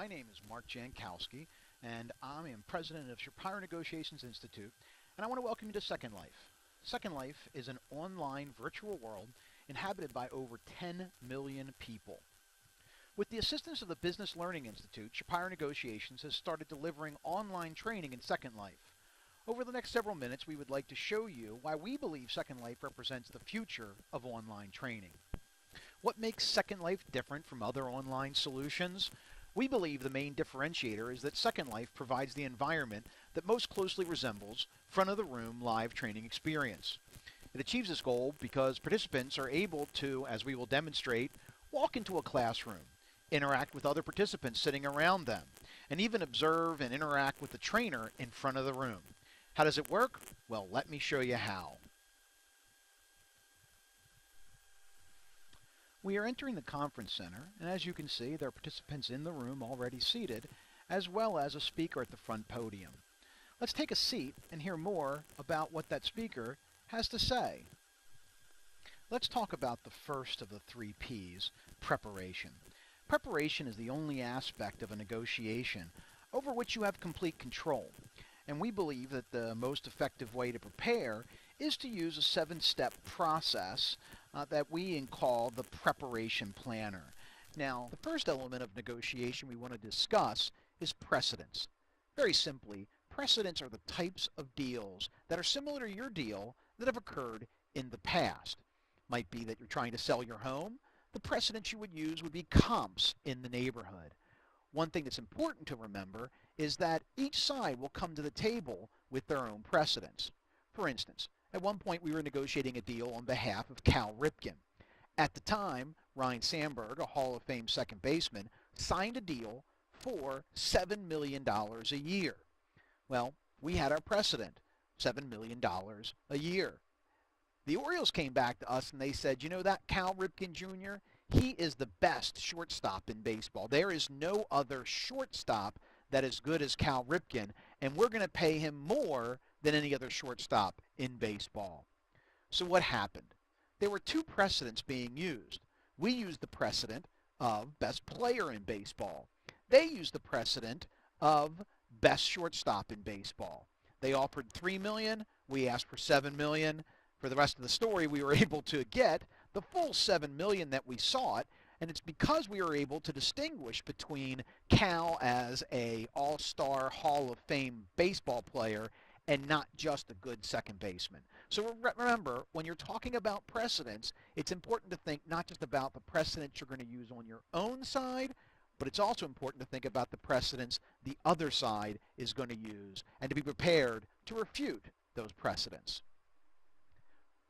My name is Mark Jankowski, and I am president of Shapiro Negotiations Institute, and I want to welcome you to Second Life. Second Life is an online virtual world inhabited by over 10 million people. With the assistance of the Business Learning Institute, Shapiro Negotiations has started delivering online training in Second Life. Over the next several minutes, we would like to show you why we believe Second Life represents the future of online training. What makes Second Life different from other online solutions? We believe the main differentiator is that Second Life provides the environment that most closely resembles front-of-the-room live training experience. It achieves this goal because participants are able to, as we will demonstrate, walk into a classroom, interact with other participants sitting around them, and even observe and interact with the trainer in front of the room. How does it work? Well, let me show you how. We are entering the conference center, and as you can see, there are participants in the room already seated, as well as a speaker at the front podium. Let's take a seat and hear more about what that speaker has to say. Let's talk about the first of the 3 P's, preparation. Preparation is the only aspect of a negotiation over which you have complete control, and we believe that the most effective way to prepare is to use a 7-step process that we call the preparation planner. Now, the first element of negotiation we want to discuss is precedents. Very simply, precedents are the types of deals that are similar to your deal that have occurred in the past. Might be that you're trying to sell your home. The precedents you would use would be comps in the neighborhood. One thing that's important to remember is that each side will come to the table with their own precedents. For instance, at one point we were negotiating a deal on behalf of Cal Ripken. At the time, Ryne Sandberg, a Hall of Fame second baseman, signed a deal for $7 million a year. Well, we had our precedent, $7 million a year. The Orioles came back to us and they said, you know that Cal Ripken Jr., he is the best shortstop in baseball. There is no other shortstop that is good as Cal Ripken, and we're going to pay him more than any other shortstop in baseball. So what happened? There were 2 precedents being used. We used the precedent of best player in baseball. They used the precedent of best shortstop in baseball. They offered $3 million. We asked for $7 million. For the rest of the story, we were able to get the full $7 million that we sought, and it's because we were able to distinguish between Cal as a all-star Hall of Fame baseball player and not just a good second baseman. So remember, when you're talking about precedents, it's important to think not just about the precedents you're going to use on your own side, but it's also important to think about the precedents the other side is going to use and to be prepared to refute those precedents.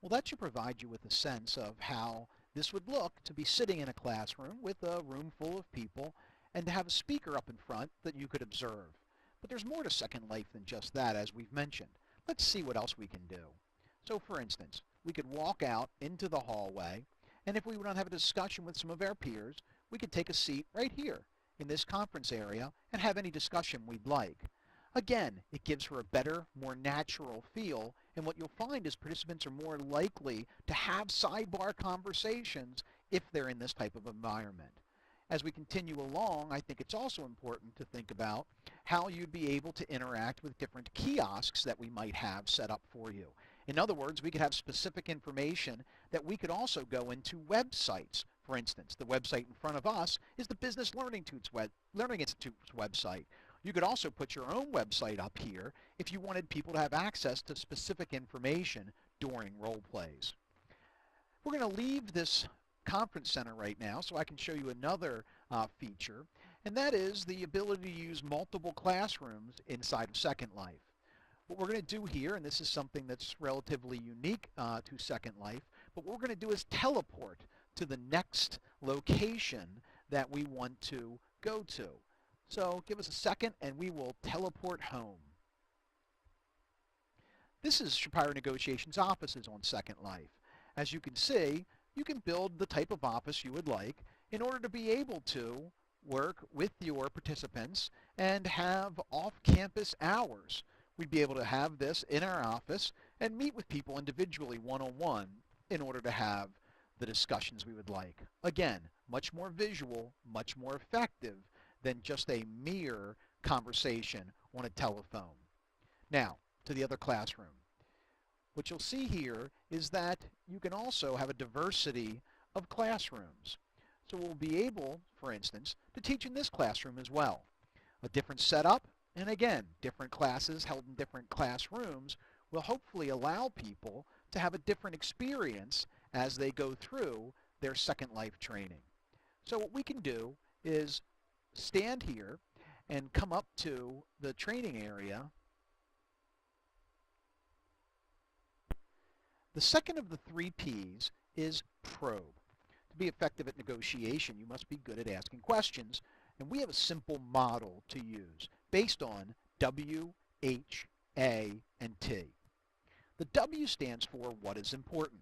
Well, that should provide you with a sense of how this would look to be sitting in a classroom with a room full of people and to have a speaker up in front that you could observe. But there's more to Second Life than just that, as we've mentioned. Let's see what else we can do. So, for instance, we could walk out into the hallway, and if we want to have a discussion with some of our peers, we could take a seat right here in this conference area and have any discussion we'd like. Again, it gives her a better, more natural feel, and what you'll find is participants are more likely to have sidebar conversations if they're in this type of environment. As we continue along, I think it's also important to think about how you'd be able to interact with different kiosks that we might have set up for you. In other words, we could have specific information that we could also go into websites. For instance, the website in front of us is the Business Learning Institute's website. You could also put your own website up here if you wanted people to have access to specific information during role plays. We're going to leave this conference center right now so I can show you another feature, and that is the ability to use multiple classrooms inside of Second Life. What we're going to do here, and this is something that's relatively unique to Second Life, but what we're going to do is teleport to the next location that we want to go to. So give us a second and we will teleport home. This is Shapiro Negotiations offices on Second Life. As you can see, you can build the type of office you would like in order to be able to work with your participants and have off-campus hours. We'd be able to have this in our office and meet with people individually one-on-one in order to have the discussions we would like. Again, much more visual, much more effective than just a mere conversation on a telephone. Now, to the other classroom. What you'll see here is that you can also have a diversity of classrooms. So we'll be able, for instance, to teach in this classroom as well. A different setup, and again, different classes held in different classrooms will hopefully allow people to have a different experience as they go through their Second Life training. So what we can do is stand here and come up to the training area. The second of the 3 P's is probe. To be effective at negotiation, you must be good at asking questions, and we have a simple model to use based on W, H, A, and T. The W stands for what is important.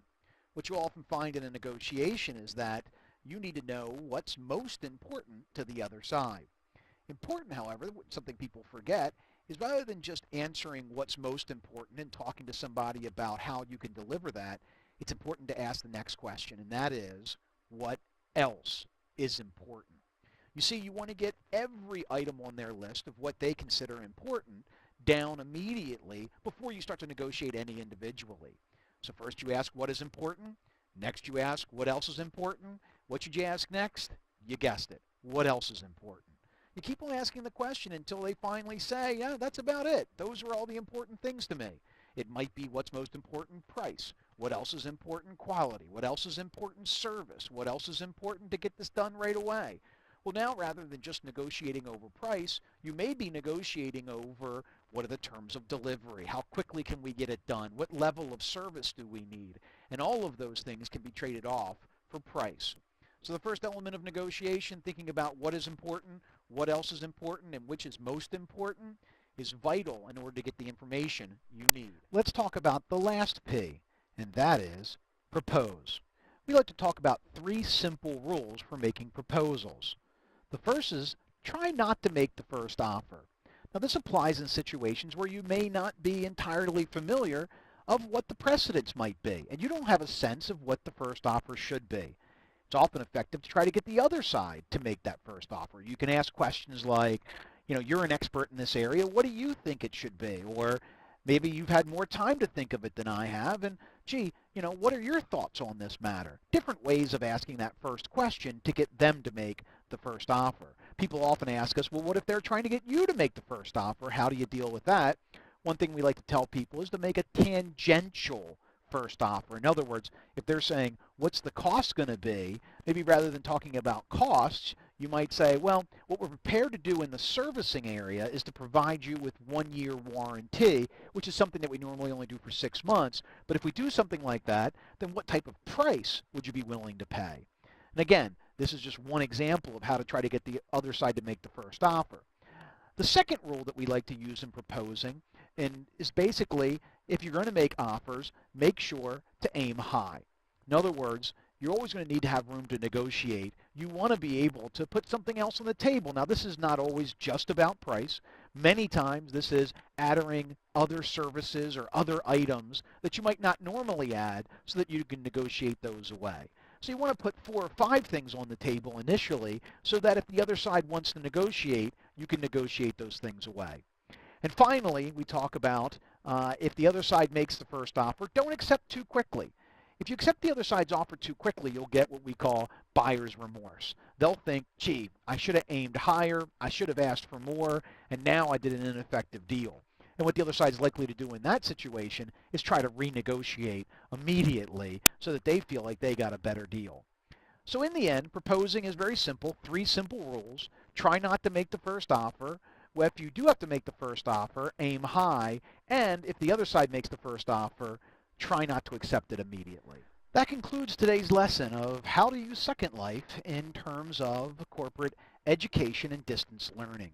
What you often find in a negotiation is that you need to know what's most important to the other side. Important, however, something people forget, is rather than just answering what's most important and talking to somebody about how you can deliver that, it's important to ask the next question, and that is, what else is important? You see, you want to get every item on their list of what they consider important down immediately before you start to negotiate any individually. So first you ask what is important, next you ask what else is important. What should you ask next? You guessed it. What else is important? You keep on asking the question until they finally say, yeah, that's about it. Those are all the important things to me. It might be what's most important, price. What else is important, quality. What else is important, service. What else is important to get this done right away. Well, now rather than just negotiating over price, you may be negotiating over what are the terms of delivery, how quickly can we get it done, what level of service do we need, and all of those things can be traded off for price. So the first element of negotiation, thinking about what is important, what else is important, and which is most important, is vital in order to get the information you need. Let's talk about the last P, and that is propose. We like to talk about 3 simple rules for making proposals. The first is try not to make the first offer. Now this applies in situations where you may not be entirely familiar of what the precedents might be, and you don't have a sense of what the first offer should be. It's often effective to try to get the other side to make that first offer. You can ask questions like, you're an expert in this area, what do you think it should be? Or maybe you've had more time to think of it than I have, and gee, what are your thoughts on this matter? Different ways of asking that first question to get them to make the first offer. People often ask us, well, what if they're trying to get you to make the first offer? How do you deal with that? One thing we like to tell people is to make a tangential first offer. In other words, if they're saying, what's the cost going to be, maybe rather than talking about costs, you might say, well, what we're prepared to do in the servicing area is to provide you with 1-year warranty, which is something that we normally only do for 6 months. But if we do something like that, then what type of price would you be willing to pay? And again, this is just one example of how to try to get the other side to make the first offer. The second rule that we like to use in proposing is basically, if you're going to make offers, make sure to aim high. In other words, you're always going to need to have room to negotiate. You want to be able to put something else on the table. Now, this is not always just about price. Many times this is adding other services or other items that you might not normally add so that you can negotiate those away. So you want to put 4 or 5 things on the table initially so that if the other side wants to negotiate, you can negotiate those things away. And finally, we talk about if the other side makes the first offer, don't accept too quickly. If you accept the other side's offer too quickly, you'll get what we call buyer's remorse. They'll think, gee, I should have aimed higher, I should have asked for more, and now I did an ineffective deal. And what the other side is likely to do in that situation is try to renegotiate immediately so that they feel like they got a better deal. So in the end, proposing is very simple, 3 simple rules. Try not to make the first offer. Well, if you do have to make the first offer, aim high. And if the other side makes the first offer, try not to accept it immediately. That concludes today's lesson of how to use Second Life in terms of corporate education and distance learning.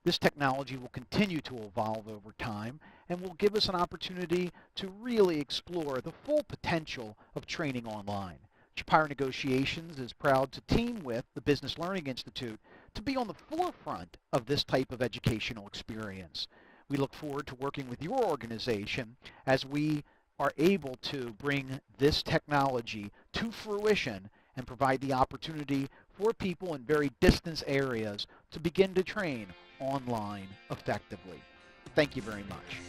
This technology will continue to evolve over time and will give us an opportunity to really explore the full potential of training online. Chapire Negotiations is proud to team with the Business Learning Institute to be on the forefront of this type of educational experience. We look forward to working with your organization as we are able to bring this technology to fruition and provide the opportunity for people in very distant areas to begin to train online effectively. Thank you very much.